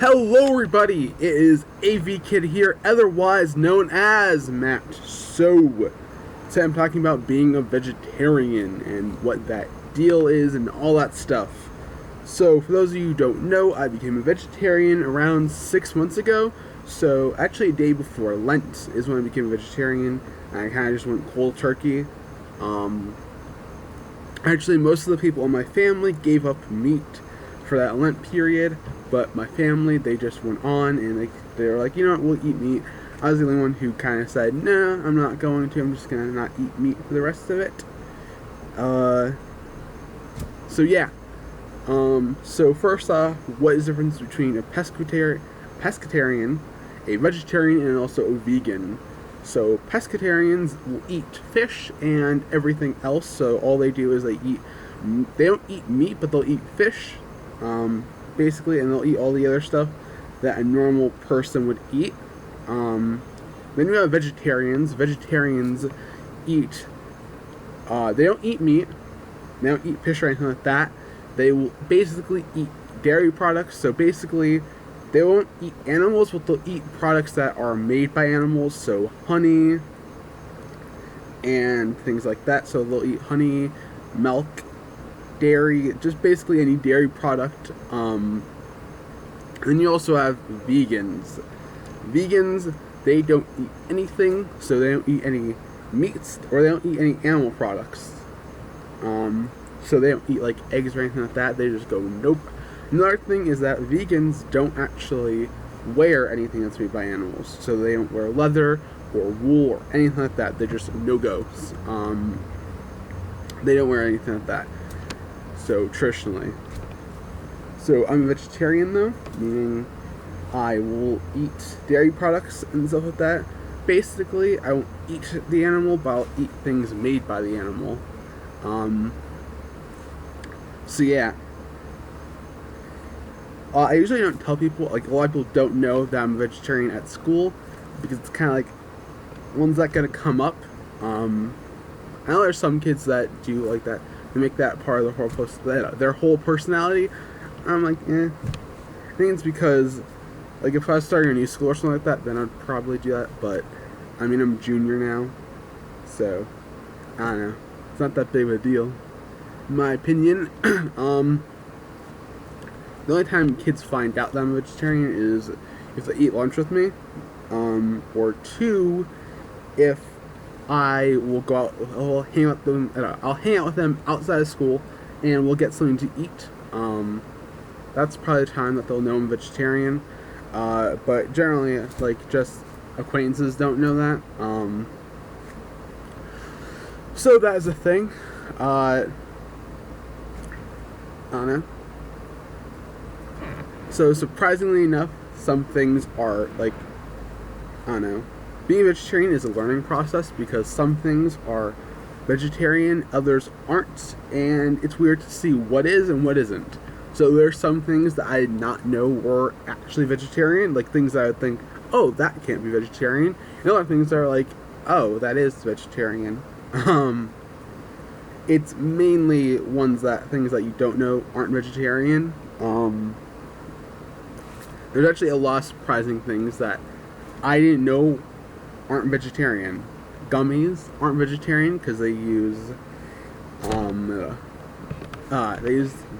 Hello everybody, it is AV Kid here, otherwise known as Matt. So, today I'm talking about being a vegetarian and what that deal is and all that stuff. So, for those of you who don't know, I became a vegetarian around 6 months ago. So, actually a day before Lent is when I became a vegetarian. I kind of just went cold turkey. Actually, most of the people in my family gave up meat for that Lent period, but my family, they just went on and they were like, you know what, we'll eat meat. I was the only one who kind of said, no, I'm not going to, I'm just going to not eat meat for the rest of it. So yeah. So first off, what is the difference between a pescatarian, a vegetarian, and also a vegan? So pescatarians will eat fish and everything else. So all they do is they don't eat meat, but they'll eat fish, basically, and they'll eat all the other stuff that a normal person would eat. Then you have vegetarians. Vegetarians eat, they don't eat meat, they don't eat fish or anything like that. They will basically eat dairy products. So basically, they won't eat animals, but they'll eat products that are made by animals, so honey and things like that. So they'll eat honey, milk, dairy, just basically any dairy product. Then you also have vegans. Vegans, they don't eat anything, so they don't eat any meats, or they don't eat any animal products. So they don't eat like eggs or anything like that. They just go nope. Another thing is that vegans don't actually wear anything that's made by animals. So they don't wear leather or wool or anything like that. They're just no-goes. They don't wear anything like that. So traditionally. So I'm a vegetarian though, meaning I will eat dairy products and stuff like that. Basically, I won't eat the animal, but I'll eat things made by the animal. So yeah. I usually don't tell people, like, a lot of people don't know that I'm a vegetarian at school, because it's kind of like, when's that going to come up? I know there's some kids that do like that, they make that part of their whole personality. I'm like, I think it's because, like, if I was starting a new school or something like that, then I'd probably do that, but, I mean, I'm a junior now, so, I don't know, it's not that big of a deal, in my opinion. The only time kids find out that I'm a vegetarian is if they eat lunch with me, or two, if I will go out, I'll hang out with them outside of school, and we'll get something to eat. That's probably the time that they'll know I'm a vegetarian. But generally, like, just acquaintances don't know that. So that is a thing. I don't know. So surprisingly enough, some things are, like, I don't know, being a vegetarian is a learning process, because some things are vegetarian, others aren't, and it's weird to see what is and what isn't. So there's some things that I did not know were actually vegetarian, like things that I would think, oh, that can't be vegetarian, and other things that are like, oh, that is vegetarian. It's mainly things that you don't know aren't vegetarian. There's actually a lot of surprising things that I didn't know aren't vegetarian. Gummies aren't vegetarian because they use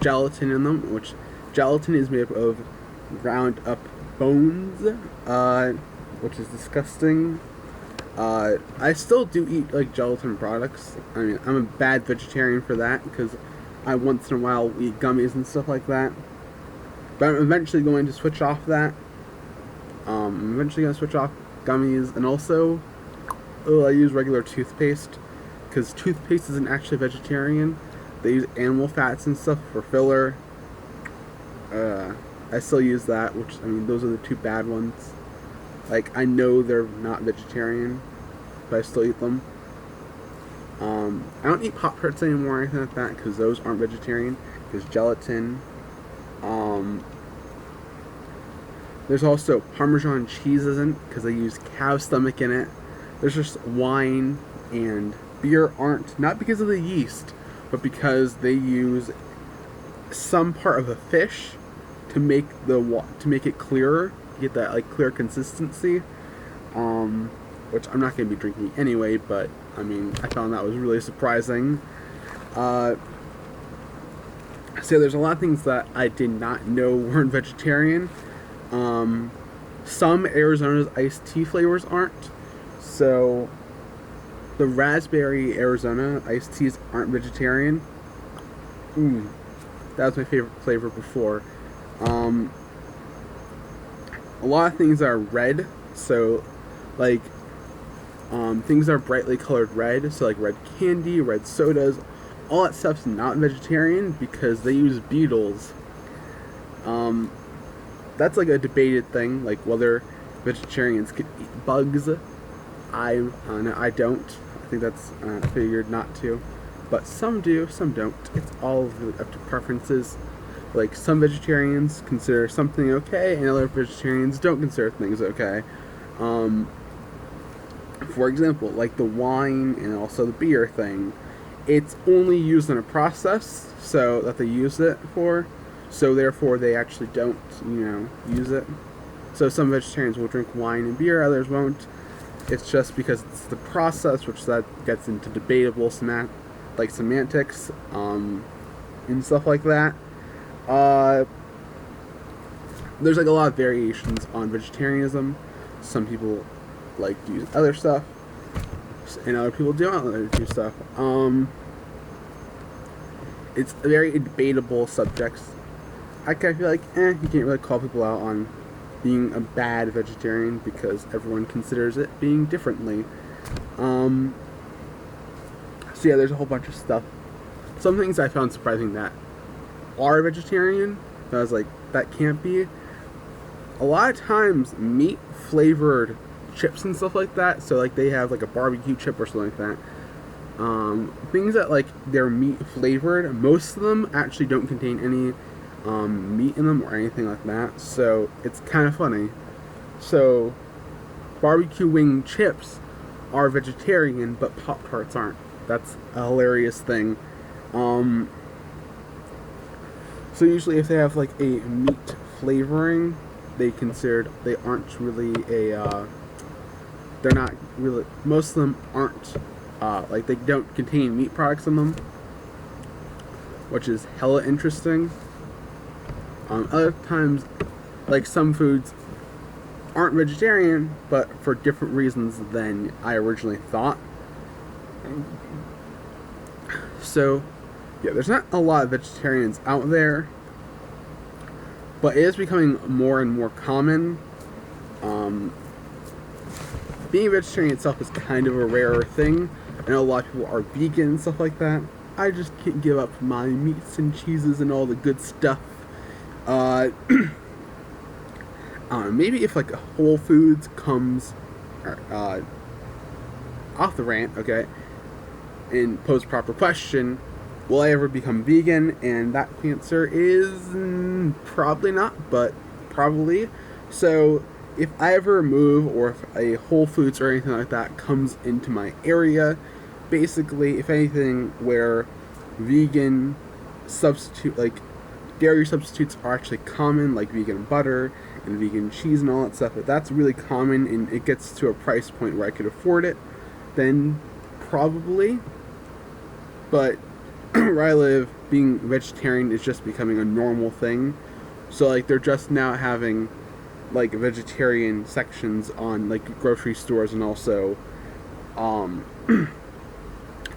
gelatin in them, which gelatin is made up of ground up bones, which is disgusting. I still do eat, like, gelatin products. I mean, I'm a bad vegetarian for that, because I once in a while eat gummies and stuff like that. But I'm eventually going to switch off that. I'm eventually going to switch off gummies, and also, I use regular toothpaste, because toothpaste isn't actually vegetarian. They use animal fats and stuff for filler. I still use that, which, I mean, those are the two bad ones. Like, I know they're not vegetarian, but I still eat them. I don't eat Pop-Tarts anymore or anything like that, because those aren't vegetarian, because gelatin. There's also Parmesan cheese isn't, because they use cow stomach in it. There's just wine and beer aren't, not because of the yeast, but because they use some part of a fish to make it clearer, get that like clear consistency. Which I'm not going to be drinking anyway, but I mean, I found that was really surprising. So there's a lot of things that I did not know weren't vegetarian. Some Arizona's iced tea flavors aren't. So the raspberry Arizona iced teas aren't vegetarian. That was my favorite flavor before. A lot of things are red, so like things are brightly colored red, so like red candy, red sodas, all that stuff's not vegetarian because they use beetles. That's like a debated thing, like whether vegetarians could eat bugs. I don't. I think that's figured not to, but some do, some don't. It's all really up to preferences. Like some vegetarians consider something okay, and other vegetarians don't consider things okay. For example, like the wine and also the beer thing, it's only used in a process so that they use it for, so therefore they actually don't, use it. So some vegetarians will drink wine and beer, others won't. It's just because it's the process, which that gets into debatable semantics, and stuff like that. There's like a lot of variations on vegetarianism. Some people like to use other stuff, and other people don't do stuff. It's a very debatable subject. I kind of feel like, you can't really call people out on being a bad vegetarian because everyone considers it being differently. So yeah, there's a whole bunch of stuff. Some things I found surprising that are vegetarian, that I was like, that can't be. A lot of times, meat flavored chips and stuff like that, so like they have like a barbecue chip or something like that. Things that like they're meat flavored, most of them actually don't contain any meat in them or anything like that, so it's kind of funny. So barbecue wing chips are vegetarian, but Pop-Tarts aren't. That's a hilarious thing. So usually if they have like a meat flavoring, they aren't really they're not really, most of them aren't, like they don't contain meat products in them, which is hella interesting. Other times, like some foods aren't vegetarian, but for different reasons than I originally thought. So, yeah, there's not a lot of vegetarians out there, but it is becoming more and more common. Being a vegetarian itself is kind of a rarer thing. I know a lot of people are vegan and stuff like that. I just can't give up my meats and cheeses and all the good stuff. Maybe if like a Whole Foods comes off the rant, okay, and pose a proper question, will I ever become vegan? And that answer is probably not, but probably. So if I ever move, or if a Whole Foods or anything like that comes into my area, basically, if anything, where vegan substitute, like dairy substitutes are actually common, like vegan butter and vegan cheese and all that stuff, if that's really common and it gets to a price point where I could afford it, then probably. But where I live, being vegetarian is just becoming a normal thing. So like they're just now having like vegetarian sections on like grocery stores, and also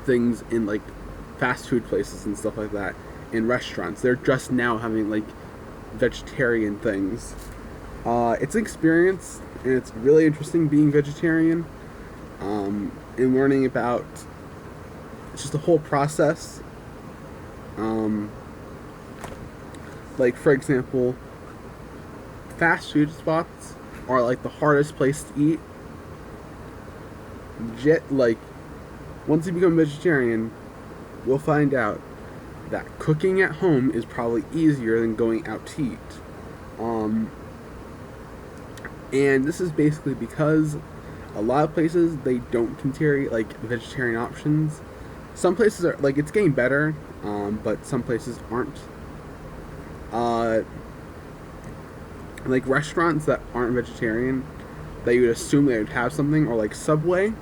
things in like fast food places and stuff like that, in restaurants. They're just now having like vegetarian things. It's an experience, and it's really interesting being vegetarian, and learning about just the whole process. Like for example, fast food spots are like the hardest place to eat. Like once you become vegetarian, you'll find out that cooking at home is probably easier than going out to eat. And this is basically because a lot of places, they don't consider like vegetarian options. Some places are like, it's getting better, but some places aren't. like restaurants that aren't vegetarian that you would assume they would have something, or like Subway,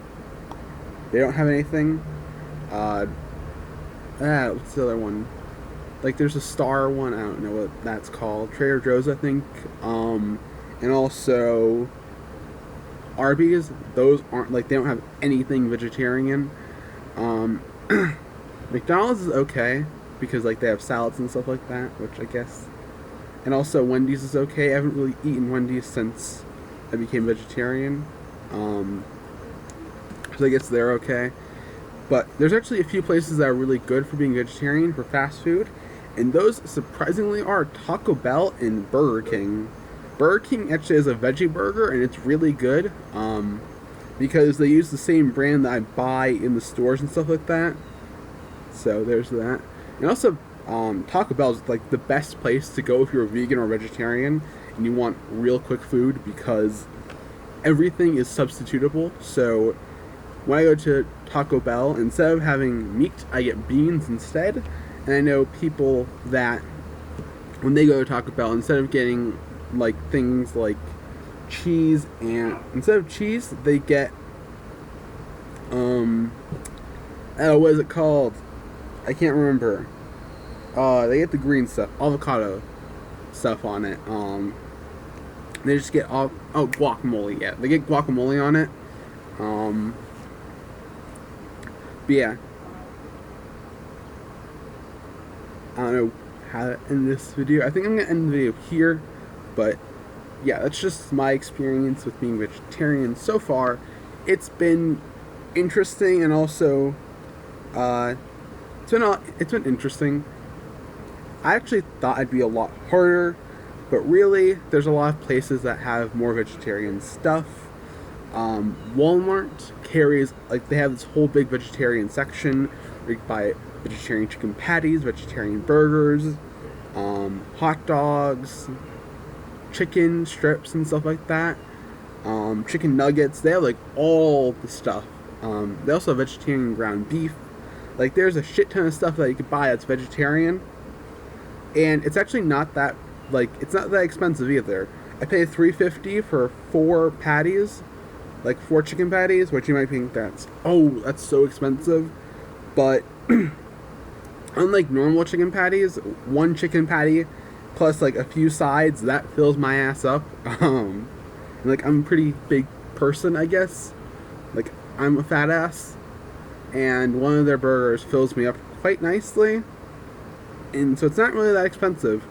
they don't have anything. What's the other one? Like there's a Star one, I don't know what that's called. Trader Joe's, I think. And also Arby's, those aren't, like, they don't have anything vegetarian. McDonald's is okay because like they have salads and stuff like that, which I guess. And also Wendy's is okay. I haven't really eaten Wendy's since I became vegetarian. So I guess they're okay. But there's actually a few places that are really good for being vegetarian for fast food, and those surprisingly are Taco Bell and Burger King. Burger King actually is a veggie burger, and it's really good because they use the same brand that I buy in the stores and stuff like that. So there's that. And also, Taco Bell is like the best place to go if you're a vegan or vegetarian and you want real quick food, because everything is substitutable. So when I go to Taco Bell, instead of having meat, I get beans instead. And I know people that when they go to Taco Bell, instead of getting like things like cheese, and instead of cheese, they get what is it called? I can't remember. They get the green stuff, avocado stuff on it. They just get guacamole. Yeah, they get guacamole on it. But yeah, I don't know how to end this video. I think I'm gonna end the video here, but yeah, that's just my experience with being vegetarian so far. It's been interesting, and also it's been interesting. I actually thought it'd be a lot harder, but really, there's a lot of places that have more vegetarian stuff. Walmart carries, like, they have this whole big vegetarian section where you can buy vegetarian chicken patties, vegetarian burgers, hot dogs, chicken strips and stuff like that, chicken nuggets. They have like all the stuff. They also have vegetarian ground beef. Like, there's a shit ton of stuff that you could buy that's vegetarian, and it's actually not that, like, it's not that expensive either. I paid $3.50 for 4 patties, like 4 chicken patties, which you might think that's so expensive, but unlike normal chicken patties, 1 chicken patty plus like a few sides, that fills my ass up. Like, I'm a pretty big person, I guess. Like, I'm a fat ass, and one of their burgers fills me up quite nicely, and so it's not really that expensive,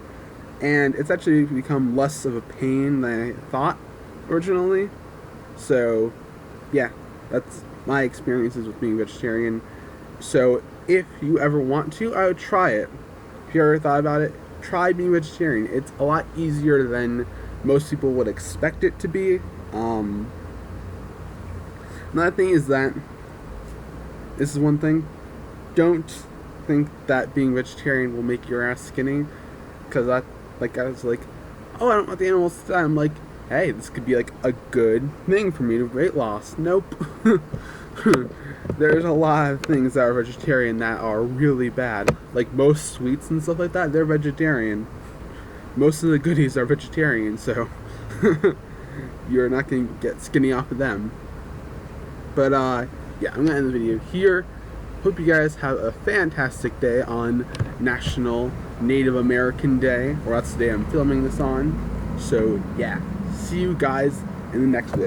and it's actually become less of a pain than I thought originally. So yeah, that's my experiences with being vegetarian. So if you ever want to, I would try it. If you ever thought about it, try being vegetarian. It's a lot easier than most people would expect it to be. Another thing is that, this is one thing, don't think that being vegetarian will make your ass skinny, because I was like, oh, I don't want the animals to die. I'm like, hey, this could be like a good thing for me to weight loss. Nope. There's a lot of things that are vegetarian that are really bad. Like most sweets and stuff like that, they're vegetarian. Most of the goodies are vegetarian, so you're not going to get skinny off of them. But yeah, I'm going to end the video here. Hope you guys have a fantastic day on National Native American Day, or that's the day I'm filming this on. So yeah, see you guys in the next video.